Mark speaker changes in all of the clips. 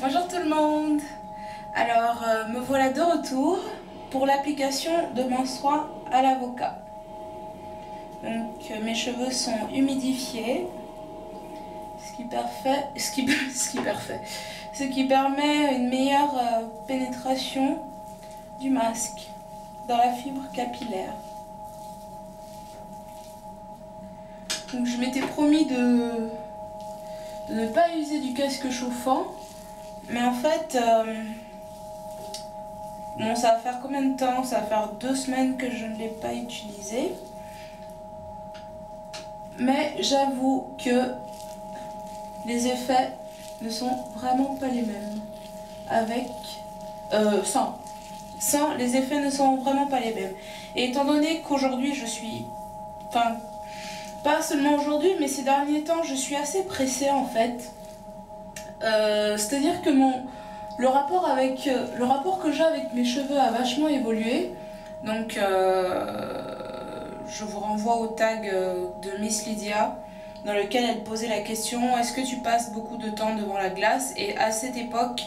Speaker 1: Bonjour tout le monde. Alors me voilà de retour pour l'application de mon soin à l'avocat. Donc mes cheveux sont humidifiés, ce qui permet une meilleure pénétration du masque dans la fibre capillaire. Donc je m'étais promis de ne pas user du casque chauffant, mais en fait bon, ça va faire combien de temps? Ça va faire 2 semaines que je ne l'ai pas utilisé, mais j'avoue que les effets ne sont vraiment pas les mêmes avec sans les effets ne sont vraiment pas les mêmes. Et étant donné qu'aujourd'hui je suis, enfin pas seulement aujourd'hui, mais ces derniers temps, je suis assez pressée en fait. C'est-à-dire que le rapport que j'ai avec mes cheveux a vachement évolué. Donc, je vous renvoie au tag de Miss Lydia, dans lequel elle posait la question: est-ce que tu passes beaucoup de temps devant la glace? Et à cette époque,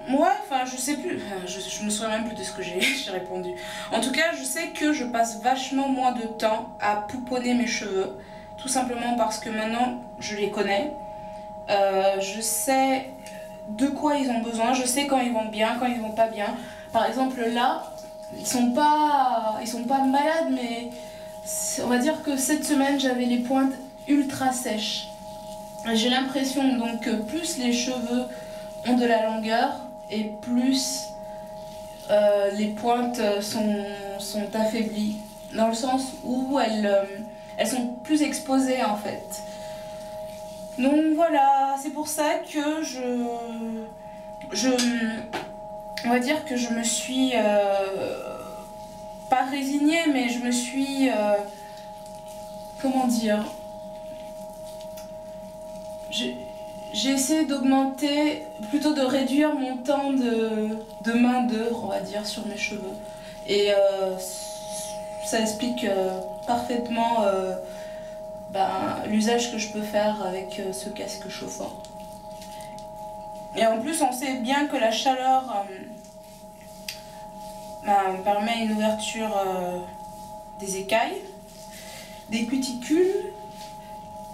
Speaker 1: moi, enfin, je sais plus, je me souviens même plus de ce que j'ai répondu. En tout cas, je sais que je passe vachement moins de temps à pouponner mes cheveux, tout simplement parce que maintenant, je les connais. Je sais de quoi ils ont besoin, je sais quand ils vont bien, quand ils vont pas bien. Par exemple, là, ils sont pas malades, mais on va dire que cette semaine, j'avais les pointes ultra sèches. J'ai l'impression donc que plus les cheveux ont de la longueur, et plus les pointes sont affaiblies, dans le sens où elles sont plus exposées en fait. Donc voilà, c'est pour ça que on va dire que je me suis pas résignée, mais je me suis comment dire, j'ai essayé d'augmenter, plutôt de réduire mon temps de main d'œuvre, on va dire, sur mes cheveux. Et ça explique parfaitement l'usage que je peux faire avec ce casque chauffant. Et en plus, on sait bien que la chaleur permet une ouverture des écailles, des cuticules.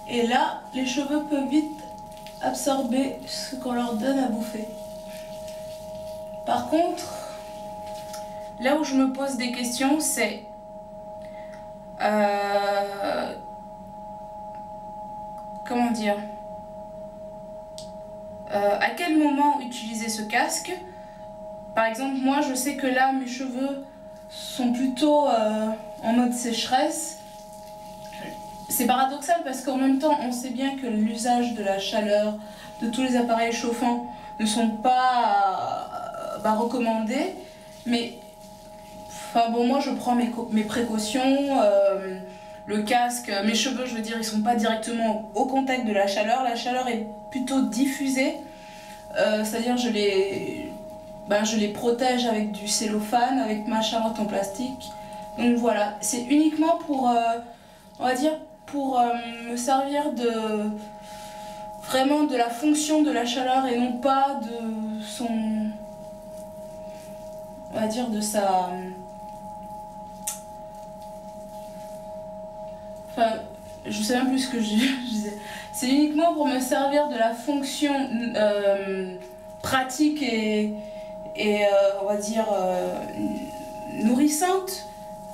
Speaker 1: Et là, les cheveux peuvent vite absorber ce qu'on leur donne à bouffer. Par contre, là où je me pose des questions, c'est comment dire, à quel moment utiliser ce casque? Par exemple, moi je sais que là mes cheveux sont plutôt en mode sécheresse. C'est paradoxal parce qu'en même temps on sait bien que l'usage de la chaleur, de tous les appareils chauffants ne sont pas recommandés, mais enfin bon, moi je prends mes précautions. Le casque, mes cheveux je veux dire, ils sont pas directement au contact de la chaleur est plutôt diffusée, c'est-à-dire je les protège avec du cellophane, avec ma charlotte en plastique. Donc voilà, c'est uniquement pour on va dire pour me servir vraiment de la fonction de la chaleur et non pas de son, on va dire, de sa, enfin je sais même plus ce que je disais. C'est uniquement pour me servir de la fonction pratique et on va dire nourrissante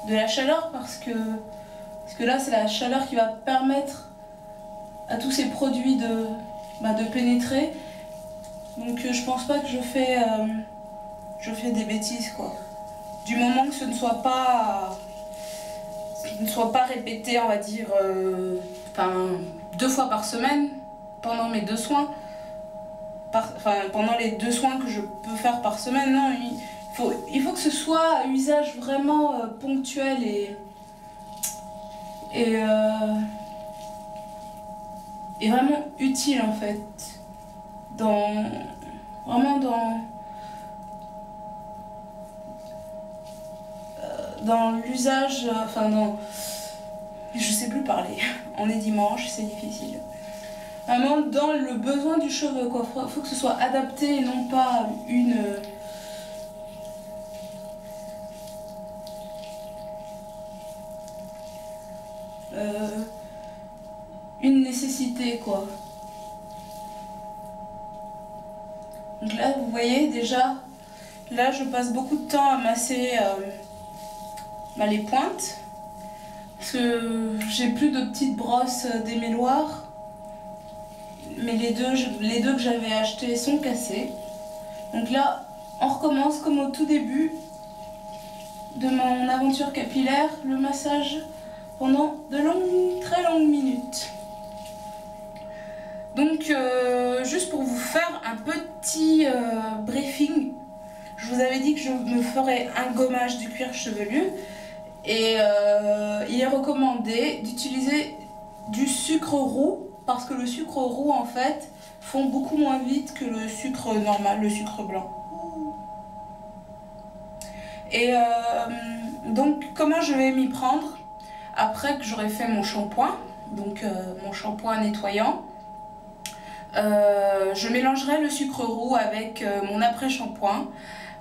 Speaker 1: de la chaleur, parce que là c'est la chaleur qui va permettre à tous ces produits de pénétrer. Donc je pense pas que je fais des bêtises quoi. Du moment que ce ne soit pas répété, on va dire 2 fois par semaine pendant mes 2 soins. Pendant les 2 soins que je peux faire par semaine, non, il faut que ce soit à usage vraiment ponctuel et vraiment utile en fait, vraiment dans l'usage, je sais plus parler, on est dimanche, c'est difficile. vraiment dans le besoin du cheveu, quoi. Faut que ce soit adapté et non pas une nécessité, quoi. Donc là, vous voyez déjà, là je passe beaucoup de temps à masser les pointes. Parce que j'ai plus de petites brosses démêloirs. Mais les deux que j'avais achetés sont cassés. Donc là, on recommence comme au tout début de mon aventure capillaire, le massage pendant de longues, très longues minutes. Donc, juste pour vous faire un petit briefing, je vous avais dit que je me ferais un gommage du cuir chevelu. Et il est recommandé d'utiliser du sucre roux parce que le sucre roux en fait fond beaucoup moins vite que le sucre normal, le sucre blanc. Et donc comment je vais m'y prendre après que j'aurai fait mon shampoing, donc mon shampoing nettoyant. Je mélangerai le sucre roux avec mon après-shampoing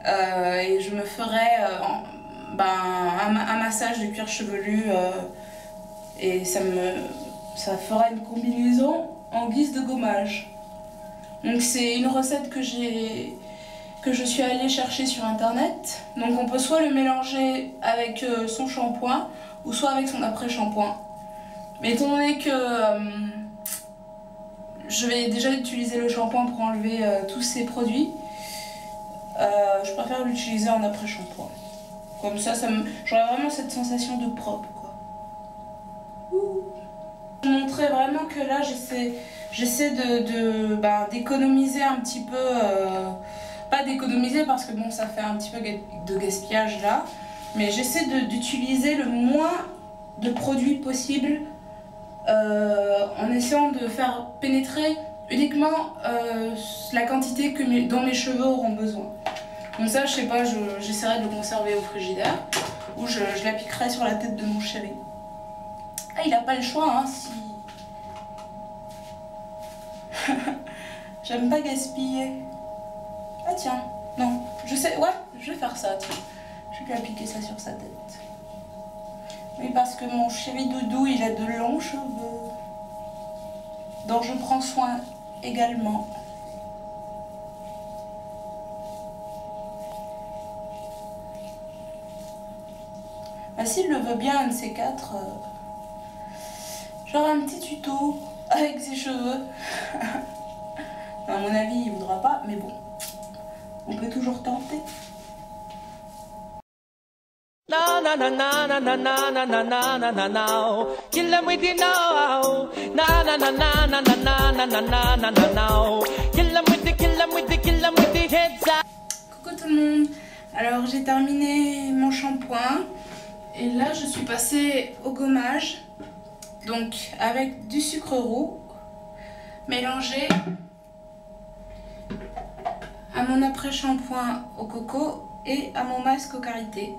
Speaker 1: et je me ferai un massage du cuir chevelu et ça fera une combinaison en guise de gommage. Donc c'est une recette que je suis allée chercher sur internet. Donc on peut soit le mélanger avec son shampoing ou soit avec son après-shampoing. Mais étant donné que je vais déjà utiliser le shampoing pour enlever tous ces produits, je préfère l'utiliser en après-shampoing. Comme ça, j'aurai vraiment cette sensation de propre, quoi. Je vous montrer vraiment que là, j'essaie d'économiser un petit peu. Pas d'économiser parce que bon, ça fait un petit peu de gaspillage là. Mais j'essaie d'utiliser le moins de produits possible en essayant de faire pénétrer uniquement la quantité dont mes cheveux auront besoin. Donc ça, je sais pas, j'essaierai de le conserver au frigidaire ou je l'appliquerai sur la tête de mon chéri. Ah, il a pas le choix, hein, si... J'aime pas gaspiller. Ah tiens, non, je sais, ouais, je vais faire ça, tiens. Je vais lui appliquer ça sur sa tête. Oui, parce que mon chéri doudou, il a de longs cheveux, dont je prends soin également. Bah, s'il le veut bien, un de ces quatre, j'aurai un petit tuto avec ses cheveux. À mon avis, il voudra pas, mais bon, on peut toujours tenter.
Speaker 2: Na na na na na na na na na na na na na. Kill them with the now. Na na na na na na na na na na na na na. Kill them with the heads up.
Speaker 1: Coucou tout le monde. Alors j'ai terminé mon shampoing et là je suis passée au gommage. Donc avec du sucre roux mélangé à mon après-shampoing au coco et à mon masque au karité.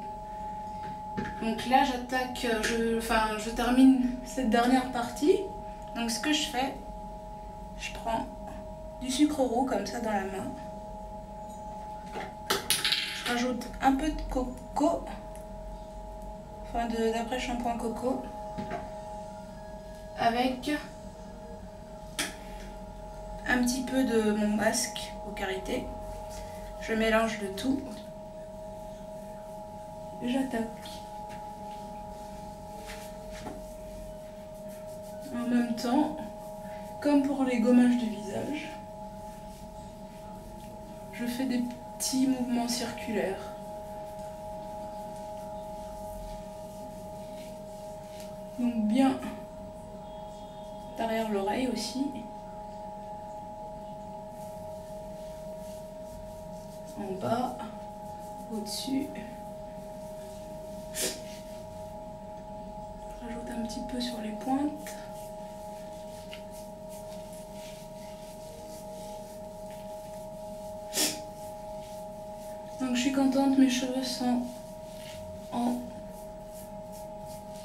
Speaker 1: Donc là j'attaque, je termine cette dernière partie. Donc ce que je fais, je prends du sucre roux comme ça dans la main. Je rajoute un peu de coco, enfin d'après-shampoing coco, avec un petit peu de mon masque au karité. Je mélange le tout et j'attaque. En même temps, comme pour les gommages de visage, je fais des petits mouvements circulaires. Donc bien derrière l'oreille aussi. En bas, au-dessus. Je rajoute un petit peu sur les pointes. Donc je suis contente, mes cheveux sont en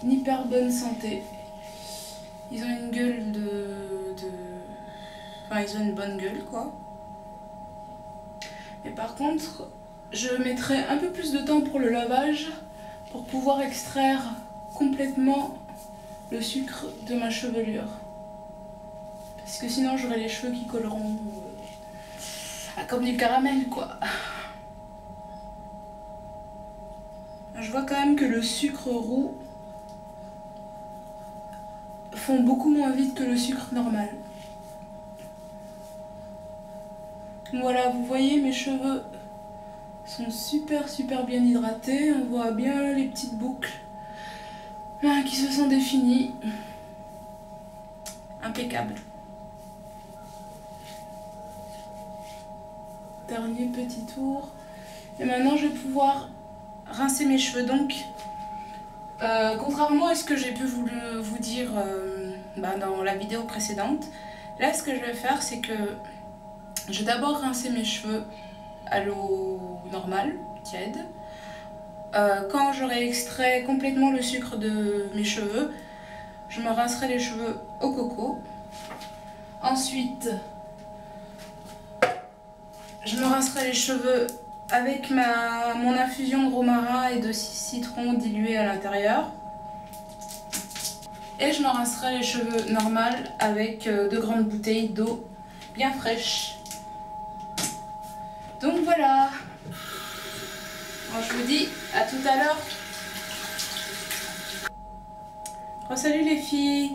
Speaker 1: hyper bonne santé. Ils ont une gueule Enfin, ils ont une bonne gueule, quoi. Mais par contre, je mettrai un peu plus de temps pour le lavage pour pouvoir extraire complètement le sucre de ma chevelure. Parce que sinon, j'aurai les cheveux qui colleront comme du caramel, quoi. Je vois quand même que le sucre roux fond beaucoup moins vite que le sucre normal. Voilà, vous voyez, mes cheveux sont super bien hydratés. On voit bien les petites boucles qui se sont définies. Impeccable. Dernier petit tour. Et maintenant, je vais pouvoir rincer mes cheveux. Donc, contrairement à ce que j'ai pu vous dire dans la vidéo précédente, là, ce que je vais faire, c'est que je vais d'abord rincer mes cheveux à l'eau normale, tiède. Quand j'aurai extrait complètement le sucre de mes cheveux, je me rincerai les cheveux au coco. Ensuite, je me rincerai les cheveux avec mon infusion de romarin et de citron dilué à l'intérieur. Et je me rincerai les cheveux normales avec 2 grandes bouteilles d'eau bien fraîche. Donc voilà. Alors, je vous dis à tout à l'heure. Oh, salut les filles.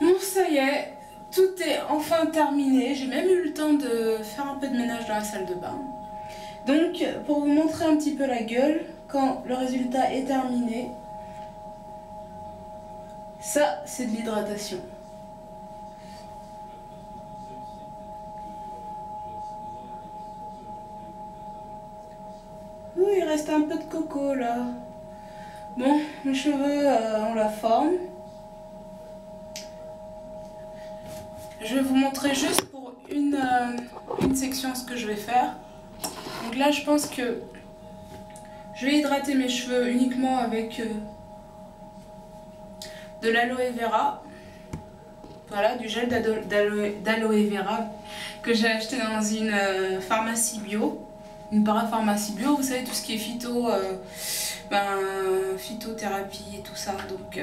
Speaker 1: Bon, ça y est, tout est enfin terminé. J'ai même eu le temps de faire un peu de ménage dans la salle de bain. Donc, pour vous montrer un petit peu la gueule, quand le résultat est terminé, ça, c'est de l'hydratation. Oui, il reste un peu de coco là. Bon, mes cheveux ont la forme. Je vais vous montrer juste pour une section ce que je vais faire. Donc là, je pense que je vais hydrater mes cheveux uniquement avec de l'aloe vera. Voilà, du gel d'aloe vera que j'ai acheté dans une pharmacie bio. Une parapharmacie bio, vous savez, tout ce qui est phytothérapie et tout ça. Donc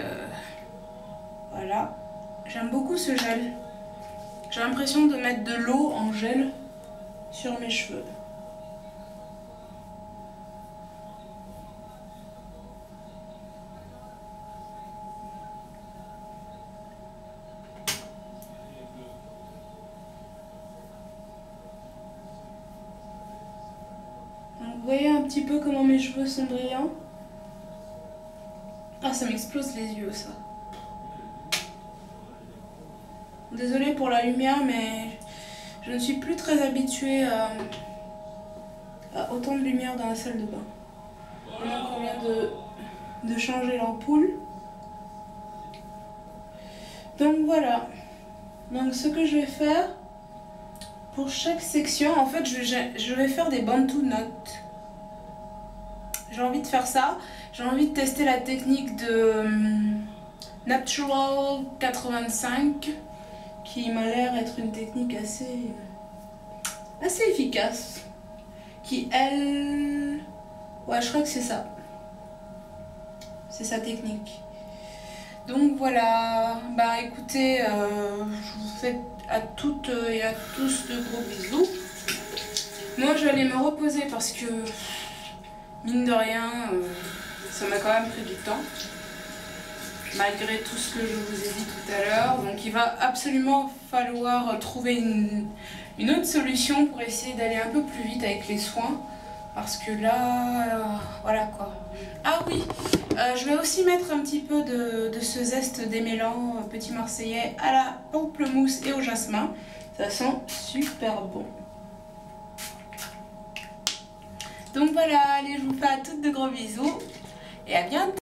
Speaker 1: voilà, j'aime beaucoup ce gel. J'ai l'impression de mettre de l'eau en gel sur mes cheveux. Vous voyez un petit peu comment mes cheveux sont brillants. Ah, ça m'explose les yeux, ça. Désolée pour la lumière, mais je ne suis plus très habituée à autant de lumière dans la salle de bain. Maintenant qu'on vient de changer l'ampoule. Donc voilà. Donc ce que je vais faire, pour chaque section, en fait, je vais faire des bantu knots. J'ai envie de faire ça. J'ai envie de tester la technique de Natural 85, qui m'a l'air être une technique assez efficace. Qui, elle... Ouais, je crois que c'est ça. C'est sa technique. Donc voilà. Bah écoutez, je vous fais à toutes et à tous de gros bisous. Moi, je vais aller me reposer parce que... Mine de rien, ça m'a quand même pris du temps, malgré tout ce que je vous ai dit tout à l'heure. Donc il va absolument falloir trouver une autre solution pour essayer d'aller un peu plus vite avec les soins. Parce que là, voilà quoi. Ah oui, je vais aussi mettre un petit peu de ce zeste démêlant petit marseillais à la pamplemousse et au jasmin. Ça sent super bon. Donc voilà, allez, je vous fais à toutes de gros bisous et à bientôt.